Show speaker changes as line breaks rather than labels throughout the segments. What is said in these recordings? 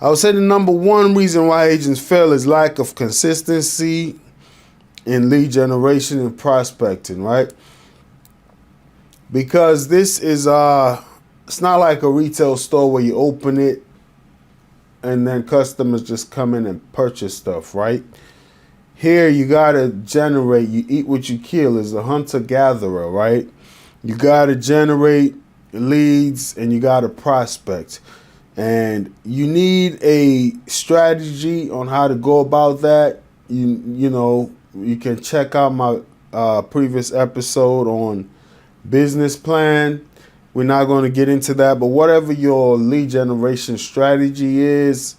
I would say the number one reason why agents fail is lack of consistency in lead generation and prospecting, right? Because this is it's not like a retail store where you open it and then customers just come in and purchase stuff, right? Here you gotta generate, you eat what you kill, as a hunter-gatherer, right? You gotta generate leads and you gotta prospect. And you need a strategy on how to go about that. You know, you can check out my previous episode on business plan. We're not going to get into that, but whatever your lead generation strategy is,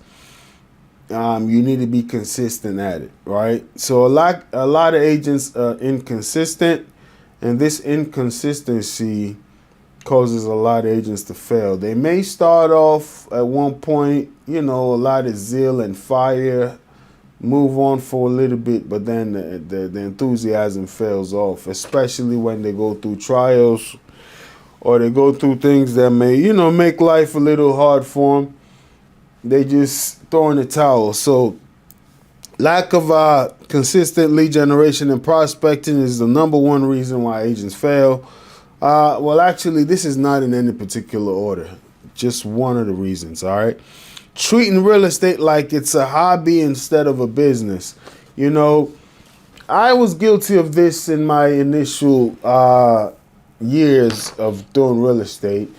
you need to be consistent at it, right? So a lot of agents are inconsistent, and this inconsistency causes a lot of agents to fail. They may start off at one point, you know, a lot of zeal and fire, move on for a little bit, but then the enthusiasm fails off, especially when they go through trials or they go through things that may, you know, make life a little hard for them. They just throw in the towel. So lack of consistent lead generation and prospecting is the number one reason why agents fail. Well, actually, this is not in any particular order. Just one of the reasons, all right? Treating real estate like it's a hobby instead of a business. You know, I was guilty of this in my initial years of doing real estate,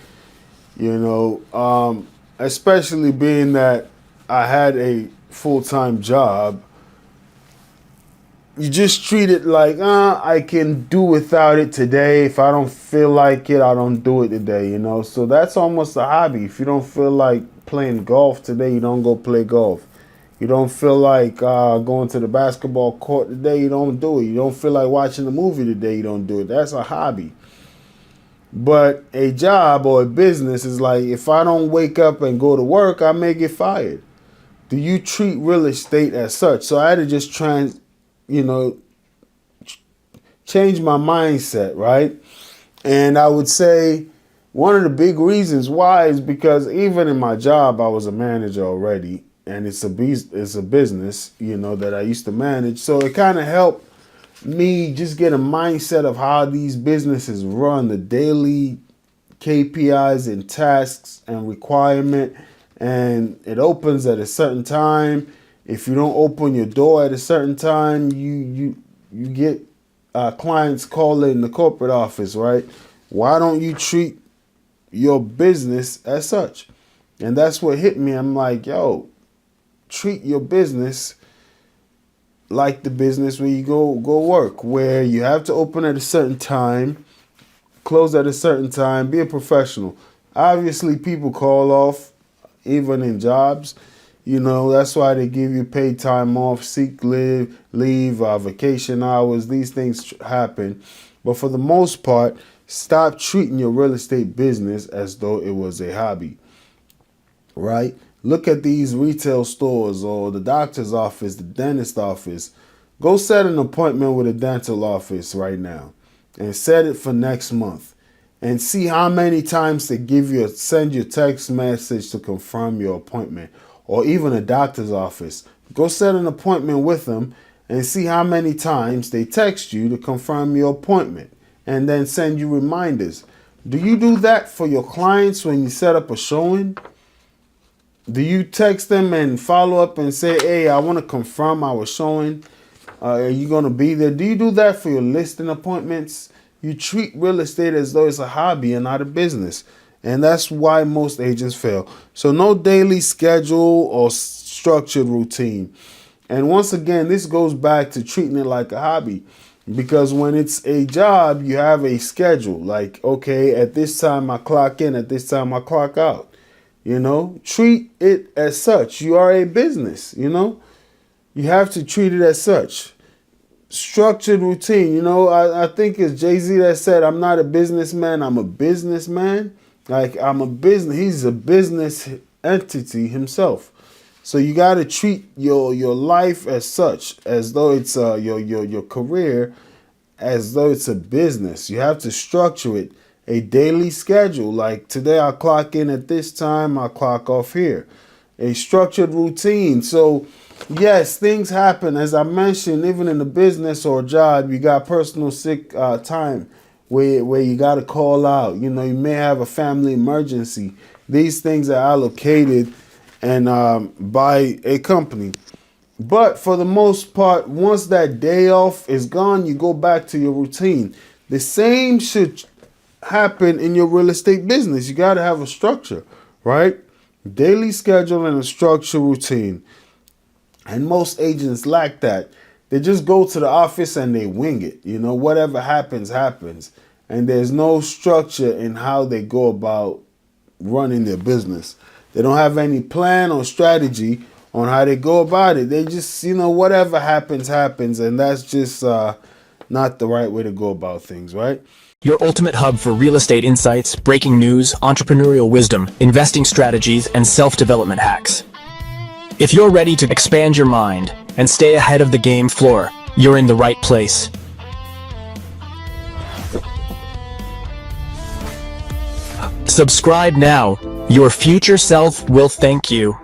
you know, especially being that I had a full-time job. You just treat it like, I can do without it today. If I don't feel like it, I don't do it today, you know. So that's almost a hobby. If you don't feel like playing golf today, you don't go play golf. You don't feel like going to the basketball court today, you don't do it. You don't feel like watching a movie today, you don't do it. That's a hobby. But a job or a business is like, if I don't wake up and go to work, I may get fired. Do you treat real estate as such? So I had to just change my mindset, right? And I would say one of the big reasons why is because even in my job, I was a manager already, and it's a business, you know, that I used to manage. So it kind of helped me just get a mindset of how these businesses run, the daily KPIs and tasks and requirement, and it opens at a certain time. If you don't open your door at a certain time, you get clients calling the corporate office, right? Why don't you treat your business as such? And that's what hit me. I'm like, yo, treat your business like the business where you go work, where you have to open at a certain time, close at a certain time, be a professional. Obviously, people call off, even in jobs. You know, that's why they give you paid time off, sick leave, vacation hours. These things happen. But for the most part, stop treating your real estate business as though it was a hobby, right? Look at these retail stores or the doctor's office, the dentist office. Go set an appointment with a dental office right now and set it for next month and see how many times they send you a text message to confirm your appointment, or even a doctor's office. Go set an appointment with them and see how many times they text you to confirm your appointment and then send you reminders. Do you do that for your clients when you set up a showing? Do you text them and follow up and say, hey, I want to confirm our showing? Are you going to be there? Do you do that for your listing appointments? You treat real estate as though it's a hobby and not a business. And that's why most agents fail. So no daily schedule or structured routine. And once again, this goes back to treating it like a hobby. Because when it's a job, you have a schedule. Like, okay, at this time I clock in, at this time I clock out. You know, treat it as such. You are a business, you know. You have to treat it as such. Structured routine. You know, I think it's Jay-Z that said, I'm not a businessman, I'm a businessman. Like, I'm a business. He's a business entity himself. So you got to treat your life as such, as though it's your career, as though it's a business. You have to structure it. A daily schedule. Like today I clock in at this time, I clock off here. a structured routine. So yes, things happen. As I mentioned, even in the business or job, you got personal sick time where you got to call out. You know, you may have a family emergency. These things are allocated and by a company. But for the most part, once that day off is gone, you go back to your routine. The same should happen in your real estate business. You got to have a structure, right? Daily schedule and a structure routine. And most agents lack that. They just go to the office and they wing it. You know, whatever happens, happens. And there's no structure in how they go about running their business. They don't have any plan or strategy on how they go about it. They just, you know, whatever happens, happens. And that's just not the right way to go about things, right?
Your ultimate hub for real estate insights, breaking news, entrepreneurial wisdom, investing strategies, and self-development hacks. If you're ready to expand your mind and stay ahead of the game floor, you're in the right place. Subscribe now. Your future self will thank you.